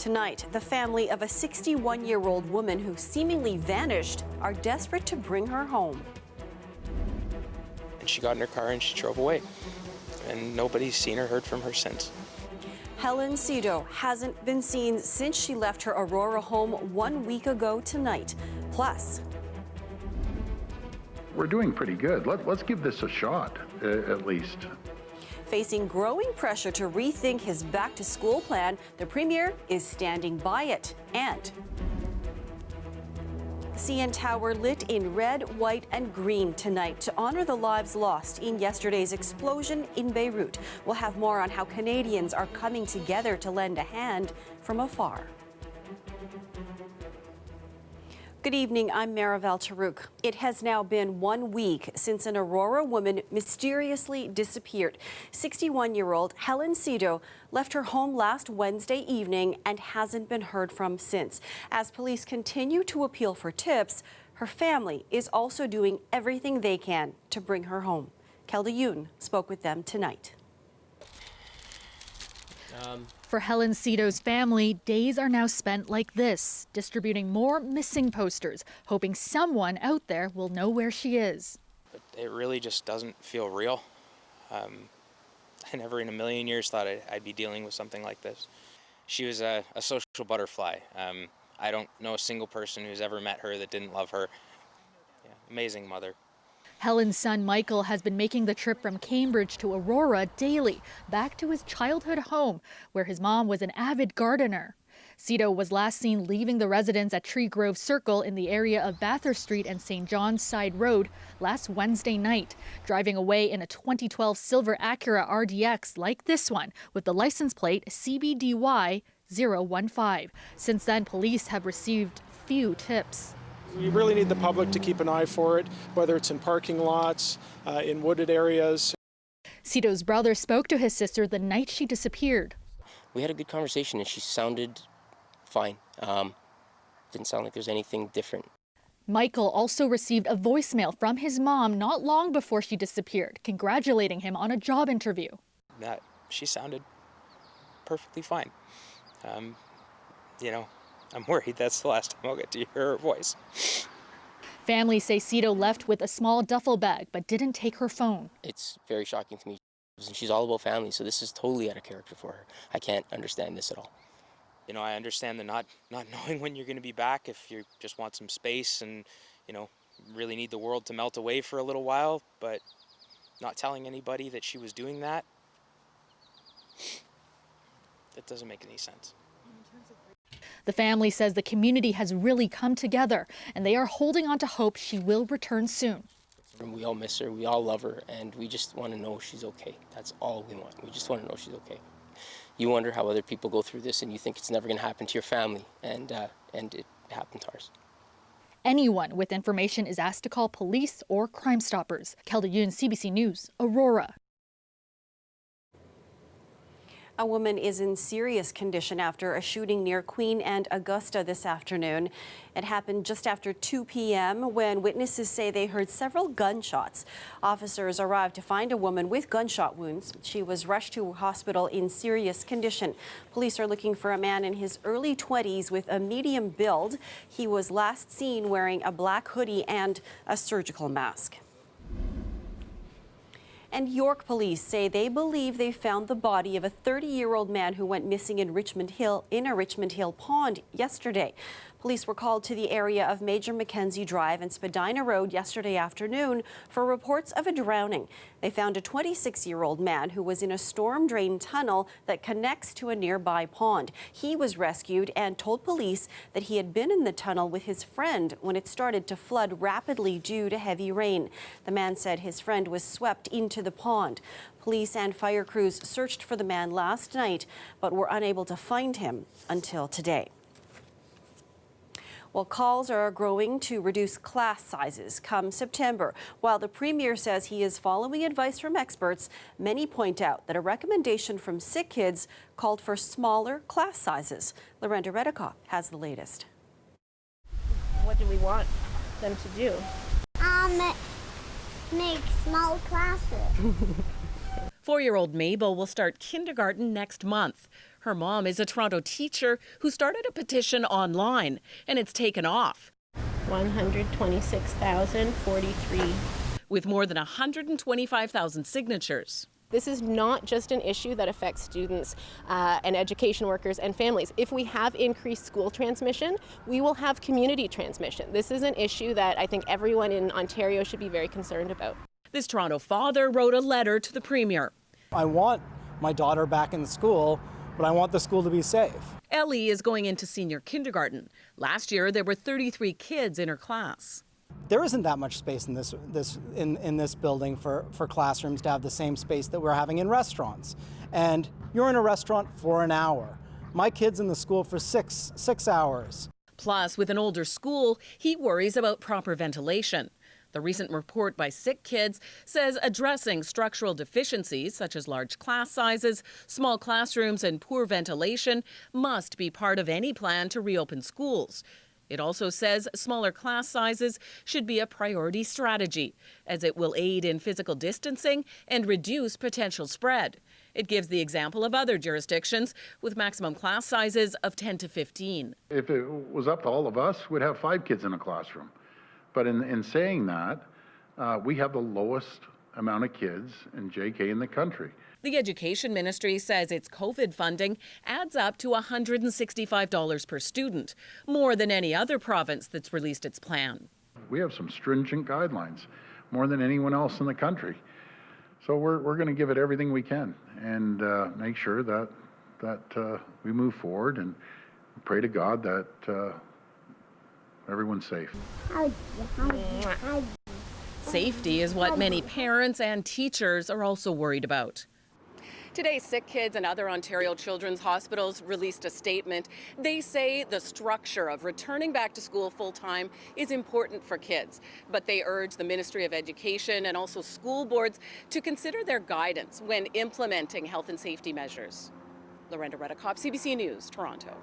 Tonight, the family of a 61-year-old woman who seemingly vanished are desperate to bring her home. And she got in her car and she drove away. And nobody's seen or heard from her since. Helen Cito hasn't been seen since she left her Aurora home 1 week ago tonight. Plus, we're doing pretty good. Let's give this a shot, at least. facing growing pressure to rethink his back-to-school plan, the Premier is standing by it. And CN Tower lit in red, white and green tonight to honor the lives lost in yesterday's explosion in Beirut. We'll have more on how Canadians are coming together to lend a hand from afar. Good evening, I'm Marival Tarouk. It has now been 1 week since an Aurora woman mysteriously disappeared. 61-year-old Helen Cito left her home last Wednesday evening and hasn't been heard from since. As police continue to appeal for tips, her family is also doing everything they can to bring her home. Kelda Yoon spoke with them tonight. For Helen Cito's family, days are now spent like this, distributing more missing posters, hoping someone out there will know where she is. It really just doesn't feel real. I never in a million years thought I'd be dealing with something like this. She was a social butterfly. I don't know a single person who's ever met her that didn't love her. Yeah, amazing mother. Helen's son Michael has been making the trip from Cambridge to Aurora daily, back to his childhood home, where his mom was an avid gardener. Cito was last seen leaving the residence at Tree Grove Circle in the area of Bathurst Street and St. John's Side Road last Wednesday night, driving away in a 2012 silver Acura RDX like this one, with the license plate CBDY 015. Since then, police have received few tips. We really need the public to keep an eye for it, whether it's in parking lots, in wooded areas. Cito's brother spoke to his sister the night she disappeared. We had a good conversation and she sounded fine. Didn't sound like there's anything different. Michael also received a voicemail from his mom not long before she disappeared, congratulating him on a job interview. That she sounded perfectly fine. You know, I'm worried that's the last time I'll get to hear her voice. Families say Cito left with a small duffel bag but didn't take her phone. It's very shocking to me. She's all about family, so this is totally out of character for her. I can't understand this at all. You know, I understand the not knowing when you're going to be back if you just want some space and, you know, really need the world to melt away for a little while, but not telling anybody that she was doing that, it doesn't make any sense. The family says the community has really come together and they are holding on to hope she will return soon. We all miss her, we all love her, and we just want to know she's okay. That's all we want. We just want to know she's okay. You wonder how other people go through this and you think it's never going to happen to your family, and it happened to ours. Anyone with information is asked to call police or Crime Stoppers. Kelda Yoon, CBC News, Aurora. A woman is in serious condition after a shooting near Queen and Augusta this afternoon. It happened just after 2 p.m. when witnesses say they heard several gunshots. Officers arrived to find a woman with gunshot wounds. She was rushed to a hospital in serious condition. Police are looking for a man in his early 20s with a medium build. He was last seen wearing a black hoodie and a surgical mask. And York police say they believe they found the body of a 30-year-old man who went missing in a Richmond Hill pond yesterday. Police were called to the area of Major Mackenzie Drive and Spadina Road yesterday afternoon for reports of a drowning. They found a 26-year-old man who was in a storm drain tunnel that connects to a nearby pond. He was rescued and told police that he had been in the tunnel with his friend when it started to flood rapidly due to heavy rain. The man said his friend was swept into the pond. Police and fire crews searched for the man last night but were unable to find him until today. Well, calls are growing to reduce class sizes come September. While the Premier says he is following advice from experts, many point out that a recommendation from Sick Kids called for smaller class sizes. Lorenda Redikoff has the latest. What do we want them to do? Make small classes. 4-year-old Mabel will start kindergarten next month. Her mom is a Toronto teacher who started a petition online, and it's taken off. 126,043. With more than 125,000 signatures. This is not just an issue that affects students and education workers and families. If we have increased school transmission, we will have community transmission. This is an issue that I think everyone in Ontario should be very concerned about. This Toronto father wrote a letter to the Premier. I want my daughter back in school, but I want the school to be safe. Ellie is going into senior kindergarten. Last year, there were 33 kids in her class. There isn't that much space in this building for classrooms to have the same space that we're having in restaurants. And you're in a restaurant for an hour. My kid's in the school for six hours. Plus, with an older school, he worries about proper ventilation. The recent report by Sick Kids says addressing structural deficiencies such as large class sizes, small classrooms and poor ventilation must be part of any plan to reopen schools. It also says smaller class sizes should be a priority strategy, as it will aid in physical distancing and reduce potential spread. It gives the example of other jurisdictions with maximum class sizes of 10 to 15. If it was up to all of us, we'd have 5 kids in a classroom. But in saying that, we have the lowest amount of kids in JK in the country. The Education Ministry says its COVID funding adds up to $165 per student, more than any other province that's released its plan. We have some stringent guidelines, more than anyone else in the country. So we're going to give it everything we can and make sure that we move forward and pray to God that everyone's safe. Safety is what many parents and teachers are also worried about. Today, Sick Kids and other Ontario children's hospitals released a statement. They say the structure of returning back to school full-time is important for kids, but they urge the Ministry of Education and also school boards to consider their guidance when implementing health and safety measures. Lorenda Redekop, CBC News, Toronto.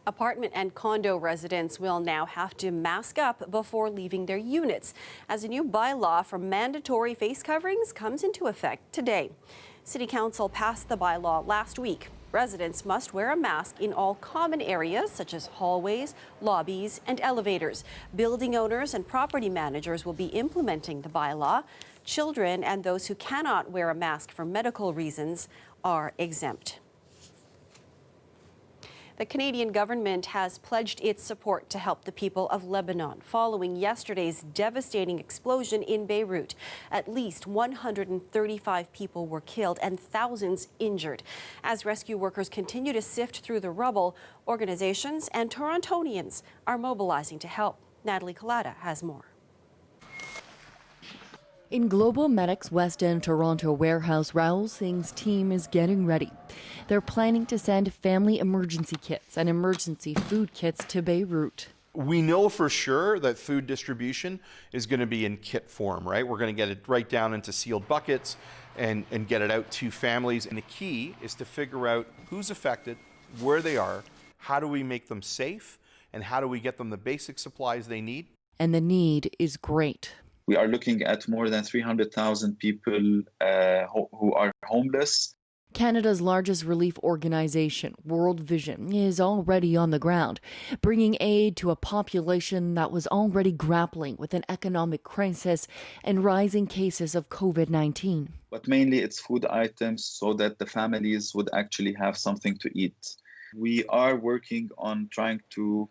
Apartment and condo residents will now have to mask up before leaving their units, as a new bylaw for mandatory face coverings comes into effect today. City Council passed the bylaw last week. Residents must wear a mask in all common areas such as hallways, lobbies, and elevators. Building owners and property managers will be implementing the bylaw. Children and those who cannot wear a mask for medical reasons are exempt. The Canadian government has pledged its support to help the people of Lebanon following yesterday's devastating explosion in Beirut. At least 135 people were killed and thousands injured. As rescue workers continue to sift through the rubble, organizations and Torontonians are mobilizing to help. Natalie Collada has more. In Global Medic's West End Toronto warehouse, Raoul Singh's team is getting ready. They're planning to send family emergency kits and emergency food kits to Beirut. We know for sure that food distribution is going to be in kit form, right? We're going to get it right down into sealed buckets and get it out to families. And the key is to figure out who's affected, where they are, how do we make them safe, and how do we get them the basic supplies they need. And the need is great. We are looking at more than 300,000 people who are homeless. Canada's largest relief organization, World Vision, is already on the ground, bringing aid to a population that was already grappling with an economic crisis and rising cases of COVID-19. But mainly it's food items so that the families would actually have something to eat. We are working on trying to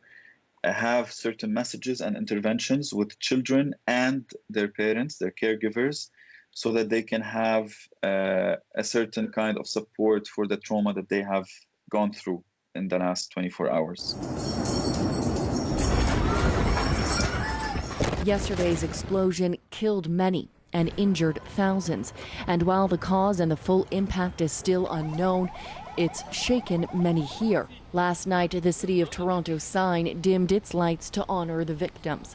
have certain messages and interventions with children and their parents, their caregivers, so that they can have a certain kind of support for the trauma that they have gone through in the last 24 hours. Yesterday's explosion killed many and injured thousands. And while the cause and the full impact is still unknown, it's shaken many here. Last night, the City of Toronto sign dimmed its lights to honor the victims.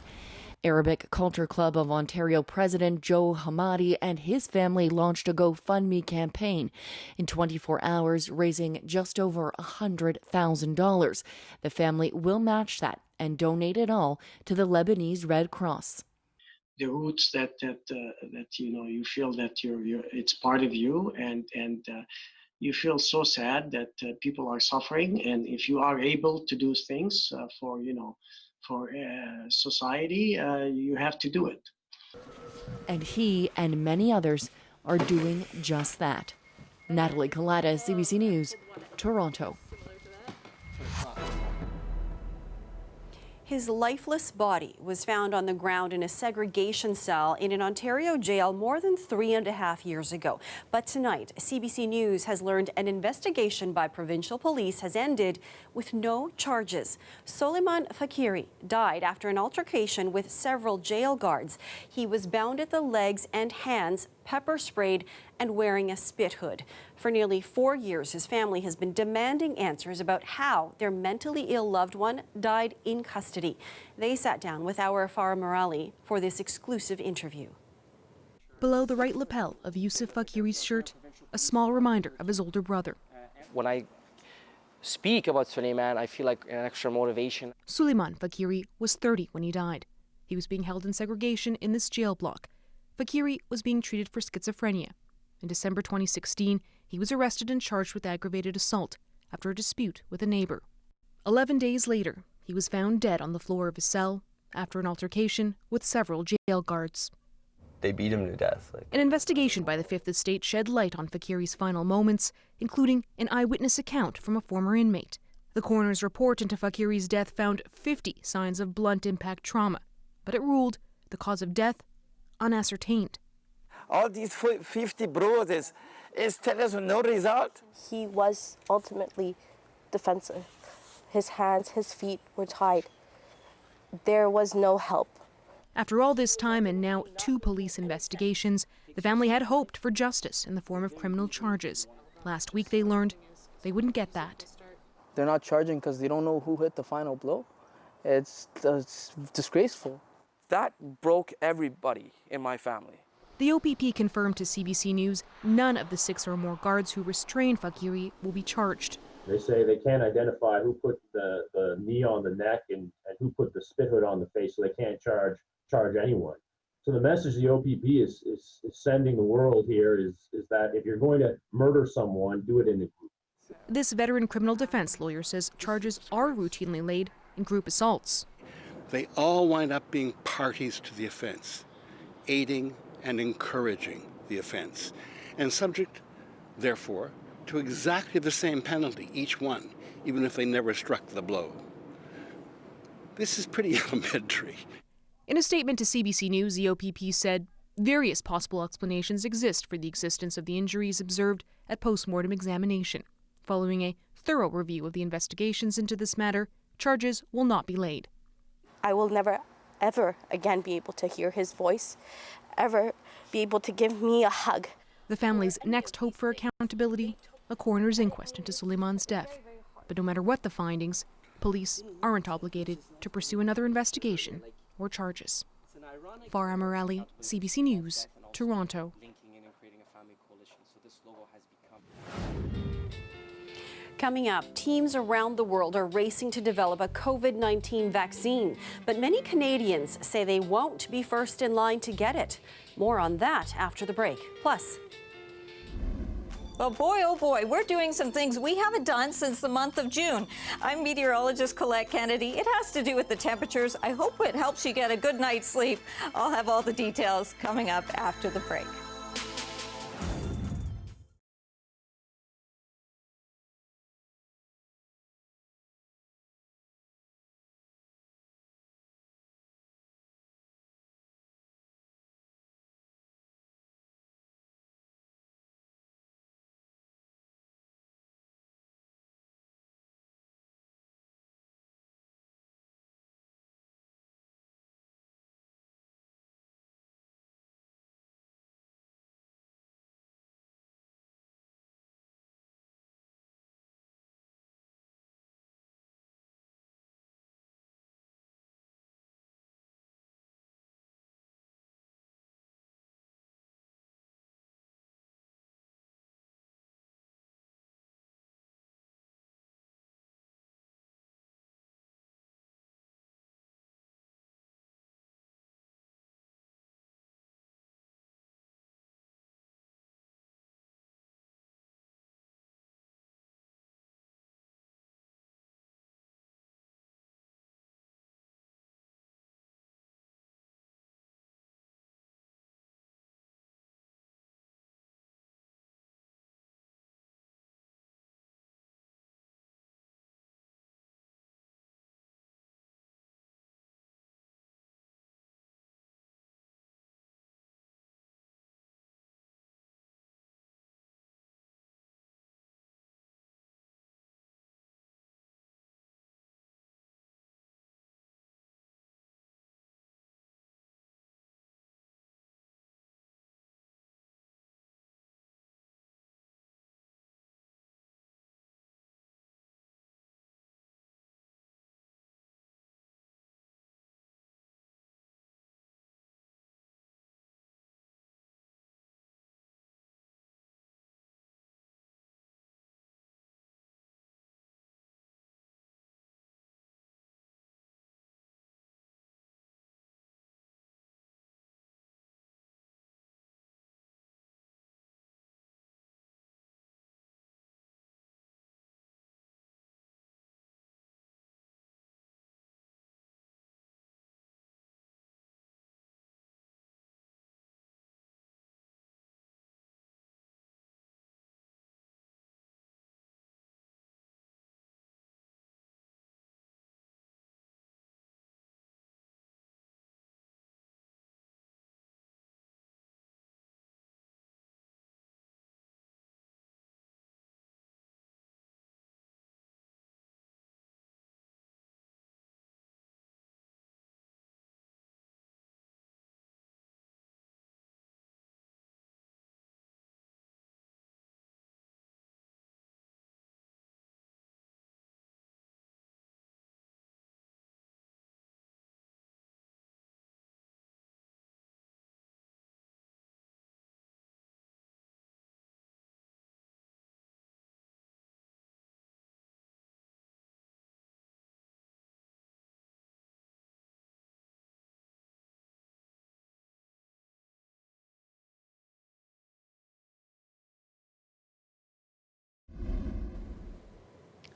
Arabic Culture Club of Ontario President Joe Hamadi and his family launched a GoFundMe campaign in 24 hours, raising just over $100,000. The family will match that and donate it all to the Lebanese Red Cross. the roots that you feel that it's part of you, and you feel so sad that people are suffering, and if you are able to do things for society, you have to do it. And he and many others are doing just that. Natalie Collada, CBC News, Toronto. His lifeless body was found on the ground in a segregation cell in an Ontario jail more than 3.5 years ago. But tonight, CBC News has learned an investigation by provincial police has ended with no charges. Soliman Fakiri died after an altercation with several jail guards. He was bound at the legs and hands, pepper sprayed, and wearing a spit hood. For nearly 4 years, his family has been demanding answers about how their mentally ill loved one died in custody. They sat down with our Farah Morali for this exclusive interview. Below the right lapel of Yusuf Fakiri's shirt, a small reminder of his older brother. When I speak about Suleiman, I feel like an extra motivation. Suleiman Fakiri was 30 when he died. He was being held in segregation in this jail block. Fakiri was being treated for schizophrenia. In December 2016, he was arrested and charged with aggravated assault after a dispute with a neighbor. 11 days later, he was found dead on the floor of his cell after an altercation with several jail guards. They beat him to death. An investigation by the Fifth Estate shed light on Fakiri's final moments, including an eyewitness account from a former inmate. The coroner's report into Fakiri's death found 50 signs of blunt impact trauma, but it ruled the cause of death unascertained. All these 50 bruises is telling us no result. He was ultimately defensive. His hands, his feet were tied. There was no help. After all this time and now 2 police investigations, the family had hoped for justice in the form of criminal charges. Last week they learned they wouldn't get that. They're not charging because they don't know who hit the final blow. It's disgraceful. That broke everybody in my family. The OPP confirmed to CBC News none of the 6 or more guards who restrained Fakiri will be charged. They say they can't identify who put the knee on the neck and who put the spit hood on the face, so they can't charge anyone. So the message the OPP is sending the world here is that if you're going to murder someone, do it in a group. This veteran criminal defense lawyer says charges are routinely laid in group assaults. They all wind up being parties to the offense, aiding and encouraging the offense, and subject, therefore, to exactly the same penalty, each one, even if they never struck the blow. This is pretty elementary. In a statement to CBC News, the OPP said various possible explanations exist for the existence of the injuries observed at post-mortem examination. Following a thorough review of the investigations into this matter, charges will not be laid. I will never, ever again be able to hear his voice, ever be able to give me a hug. The family's next hope for accountability, a coroner's inquest into Suleiman's death. But no matter what the findings, police aren't obligated to pursue another investigation or charges. Farah Morali, CBC News, Toronto. Coming up, teams around the world are racing to develop a COVID-19 vaccine, but many Canadians say they won't be first in line to get it. More on that after the break. Plus, well, boy, oh boy, we're doing some things we haven't done since the month of June. I'm meteorologist Colette Kennedy. It has to do with the temperatures. I hope it helps you get a good night's sleep. I'll have all the details coming up after the break.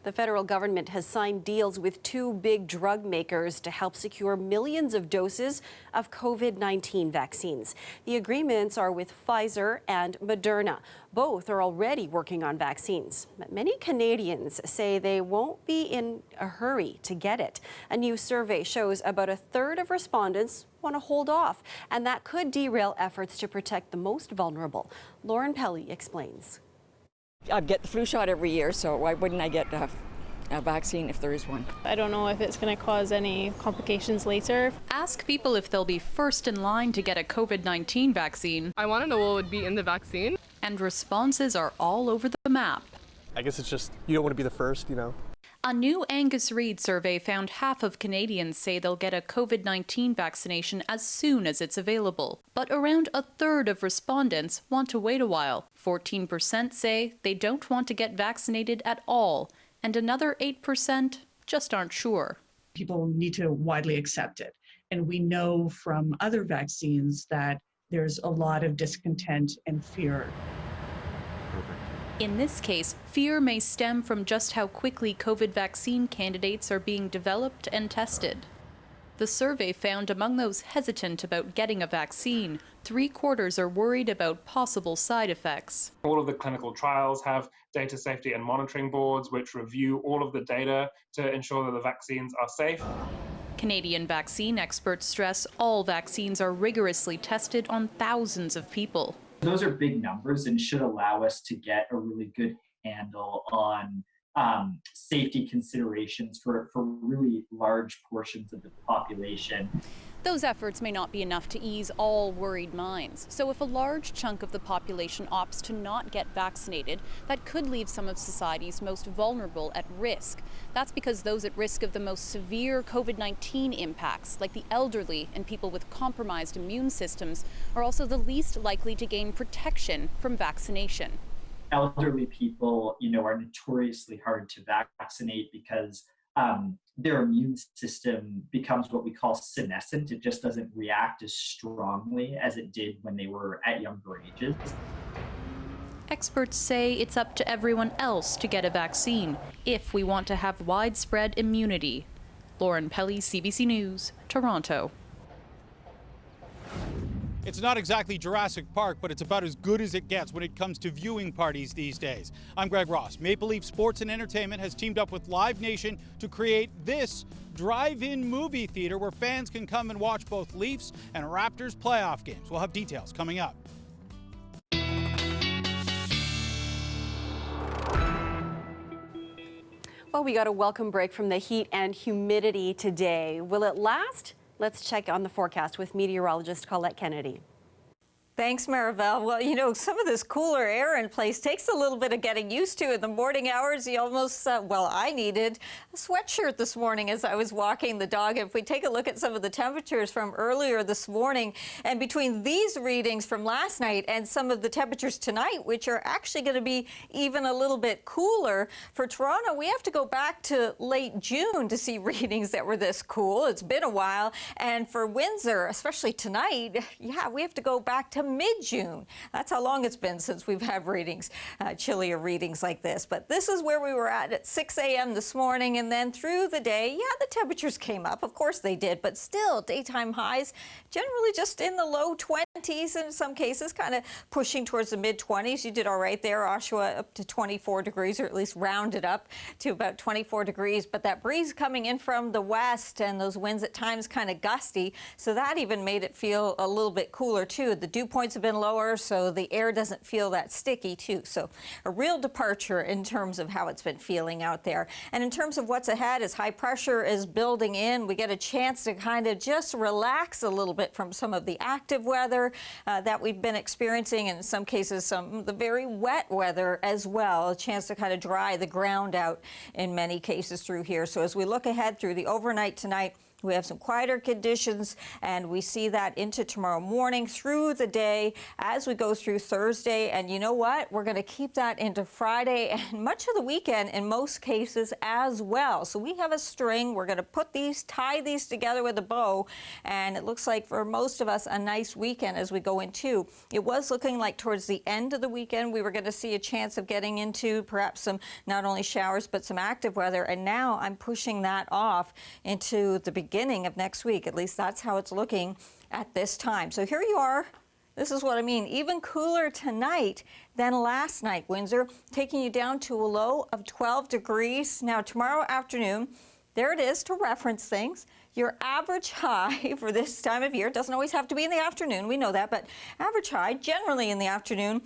The federal government has signed deals with two big drug makers to help secure millions of doses of COVID-19 vaccines. The agreements are with Pfizer and Moderna. Both are already working on vaccines. But many Canadians say they won't be in a hurry to get it. A new survey shows about a third of respondents want to hold off, and that could derail efforts to protect the most vulnerable. Lauren Pelly explains. I get the flu shot every year, so why wouldn't I get a vaccine if there is one? I don't know if it's going to cause any complications later. Ask people if they'll be first in line to get a COVID-19 vaccine. I want to know what would be in the vaccine. And responses are all over the map. I guess it's just, you don't want to be the first, you know. A new Angus Reid survey found half of Canadians say they'll get a COVID-19 vaccination as soon as it's available. But around a third of respondents want to wait a while. 14% say they don't want to get vaccinated at all, and another 8% just aren't sure. People need to widely accept it. And we know from other vaccines that there's a lot of discontent and fear. In this case, fear may stem from just how quickly COVID vaccine candidates are being developed and tested. The survey found among those hesitant about getting a vaccine, 3/4 are worried about possible side effects. All of the clinical trials have data safety and monitoring boards which review all of the data to ensure that the vaccines are safe. Canadian vaccine experts stress all vaccines are rigorously tested on thousands of people. Those are big numbers and should allow us to get a really good handle on safety considerations for really large portions of the population. Those efforts may not be enough to ease all worried minds. So if a large chunk of the population opts to not get vaccinated, that could leave some of society's most vulnerable at risk. That's because those at risk of the most severe COVID-19 impacts, like the elderly and people with compromised immune systems, are also the least likely to gain protection from vaccination. Elderly people, are notoriously hard to vaccinate because their immune system becomes what we call senescent. It just doesn't react as strongly as it did when they were at younger ages. Experts say it's up to everyone else to get a vaccine if we want to have widespread immunity. Lauren Pelly, CBC News, Toronto. It's not exactly Jurassic Park, but it's about as good as it gets when it comes to viewing parties these days. I'm Greg Ross. Maple Leaf Sports and Entertainment has teamed up with Live Nation to create this drive-in movie theater where fans can come and watch both Leafs and Raptors playoff games. We'll have details coming up. Well, we got a welcome break from the heat and humidity today. Will it last? Let's check on the forecast with meteorologist Colette Kennedy. Thanks, Maribel. Well, some of this cooler air in place takes a little bit of getting used to. In the morning hours, you almost, I needed a sweatshirt this morning as I was walking the dog. If we take a look at some of the temperatures from earlier this morning, and between these readings from last night and some of the temperatures tonight, which are actually going to be even a little bit cooler, for Toronto, we have to go back to late June to see readings that were this cool. It's been a while. And for Windsor, especially tonight, we have to go back to mid-June. That's how long it's been since we've had readings, chillier readings like this. But this is where we were at 6 a.m. this morning, and then through the day, the temperatures came up. Of course they did, but still, daytime highs generally just in the low 20s in some cases, kind of pushing towards the mid-20s. You did all right there, Oshawa up to 24 degrees, or at least rounded up to about 24 degrees. But that breeze coming in from the west and those winds at times kind of gusty, so that even made it feel a little bit cooler too. The dew points have been lower, so the air doesn't feel that sticky too. So a real departure in terms of how it's been feeling out there. And in terms of what's ahead, as high pressure is building in, we get a chance to kind of just relax a little bit from some of the active weather that we've been experiencing, and in some cases some of the very wet weather as well. A chance to kind of dry the ground out in many cases through here. So as we look ahead through the overnight tonight, We have some quieter conditions, and we see that into tomorrow morning through the day as we go through Thursday. And you know what? We're going to keep that into Friday and much of the weekend in most cases as well. So we have a string. We're going to tie these together with a bow, and it looks like for most of us a nice weekend as we go into. It was looking like towards the end of the weekend we were going to see a chance of getting into perhaps some not only showers but some active weather, and now I'm pushing that off into the beginning of next week. At least that's how it's looking at this time. So here you are. This is what I mean. Even cooler tonight than last night, Windsor, taking you down to a low of 12 degrees. Now tomorrow afternoon, there it is to reference things. Your average high for this time of year, doesn't always have to be in the afternoon, we know that, but average high generally in the afternoon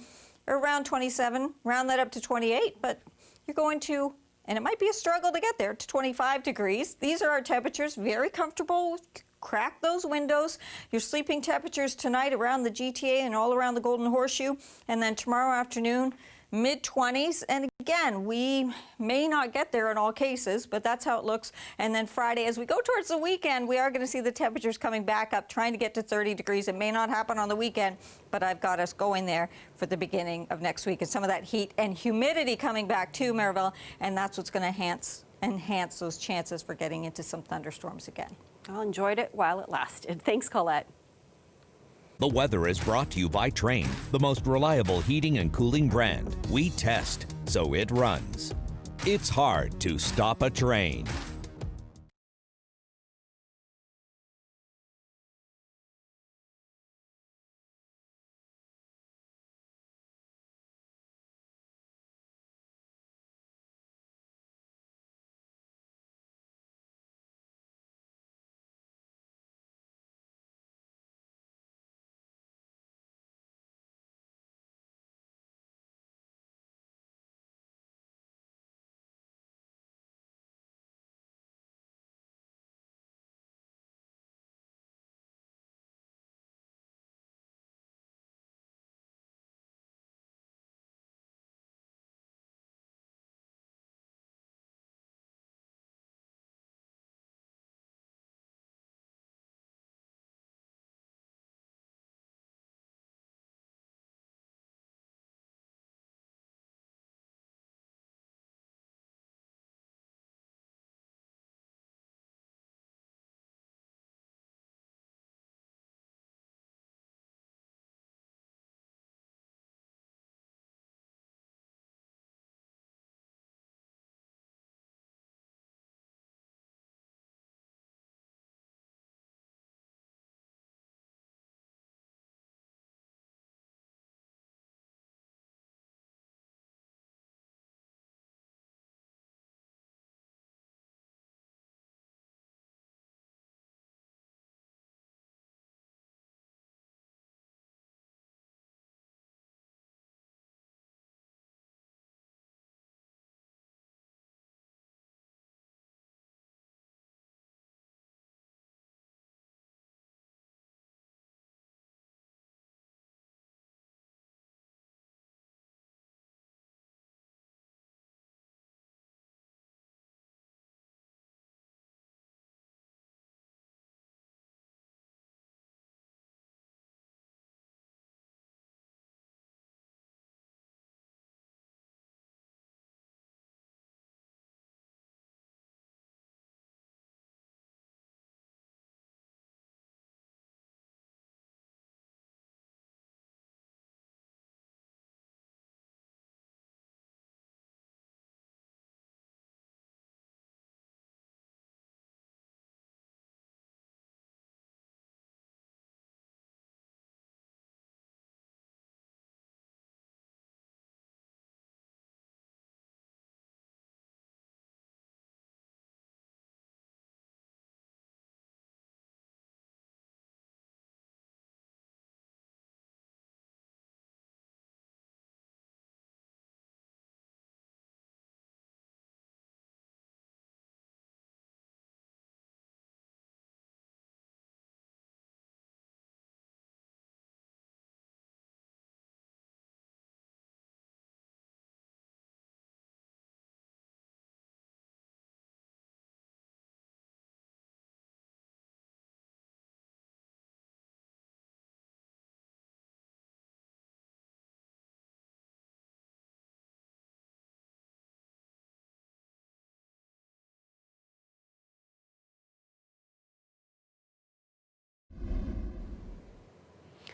around 27, round that up to 28, but you're going to, and it might be a struggle to get there, to 25 degrees. These are our temperatures, very comfortable. Crack those windows. Your sleeping temperatures tonight around the GTA and all around the Golden Horseshoe, and then tomorrow afternoon, mid-20s. And again, we may not get there in all cases, but that's how it looks. And then Friday, as we go towards the weekend, we are going to see the temperatures coming back up, trying to get to 30 degrees. It may not happen on the weekend, but I've got us going there for the beginning of next week. And some of that heat and humidity coming back too, Maribel, and that's what's going to enhance those chances for getting into some thunderstorms again. I enjoyed it while it lasted. Thanks, Colette. The weather is brought to you by Trane, the most reliable heating and cooling brand. We test, so it runs. It's hard to stop a train.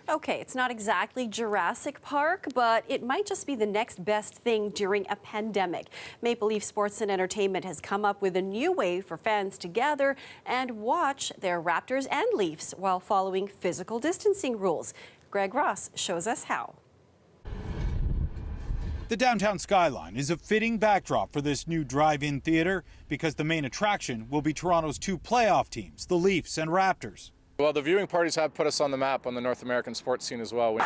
Okay, it's not exactly Jurassic Park, but it might just be the next best thing during a pandemic. Maple Leaf Sports and Entertainment has come up with a new way for fans to gather and watch their Raptors and Leafs while following physical distancing rules. Greg Ross shows us how. The downtown skyline is a fitting backdrop for this new drive-in theater because the main attraction will be Toronto's two playoff teams, the Leafs and Raptors. Well, the viewing parties have put us on the map on the North American sports scene as well.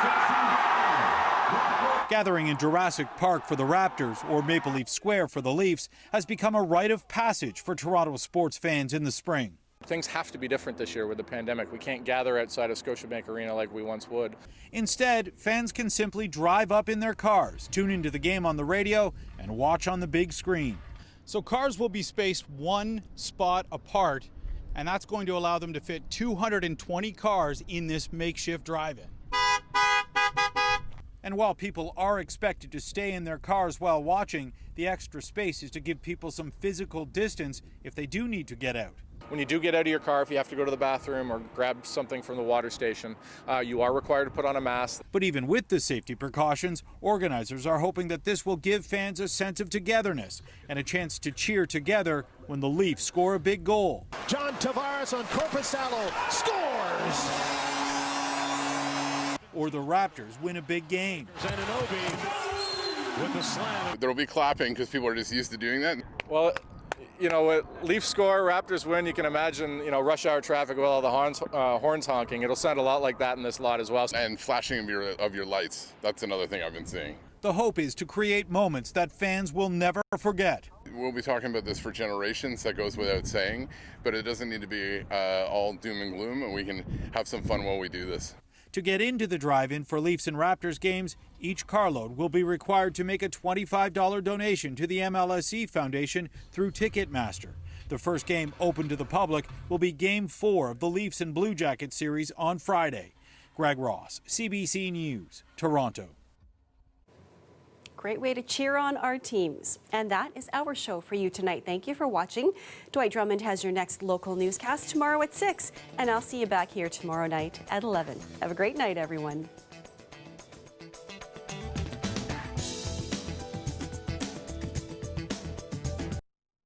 Gathering in Jurassic Park for the Raptors or Maple Leaf Square for the Leafs has become a rite of passage for Toronto sports fans in the spring. Things have to be different this year with the pandemic. We can't gather outside of Scotiabank Arena like we once would. Instead, fans can simply drive up in their cars, tune into the game on the radio, and watch on the big screen. So cars will be spaced one spot apart, and that's going to allow them to fit 220 cars in this makeshift drive-in. And while people are expected to stay in their cars while watching, the extra space is to give people some physical distance if they do need to get out. When you do get out of your car, if you have to go to the bathroom or grab something from the water station, you are required to put on a mask. But even with the safety precautions, organizers are hoping that this will give fans a sense of togetherness and a chance to cheer together when the Leafs score a big goal. John Tavares on Korpisalo scores! Or the Raptors win a big game. Anunoby with the slam. There will be clapping because people are just used to doing that. Well, you know, Leafs score, Raptors win, you can imagine, you know, rush hour traffic with all the horns honking. It'll sound a lot like that in this lot as well. And flashing of your lights. That's another thing I've been seeing. The hope is to create moments that fans will never forget. We'll be talking about this for generations, that goes without saying, but it doesn't need to be all doom and gloom, and we can have some fun while we do this. To get into the drive-in for Leafs and Raptors games, each carload will be required to make a $25 donation to the MLSE Foundation through Ticketmaster. The first game open to the public will be Game 4 of the Leafs and Blue Jackets series on Friday. Greg Ross, CBC News, Toronto. Great way to cheer on our teams. And that is our show for you tonight. Thank you for watching. Dwight Drummond has your next local newscast tomorrow at 6, and I'll see you back here tomorrow night at 11. Have a great night, everyone.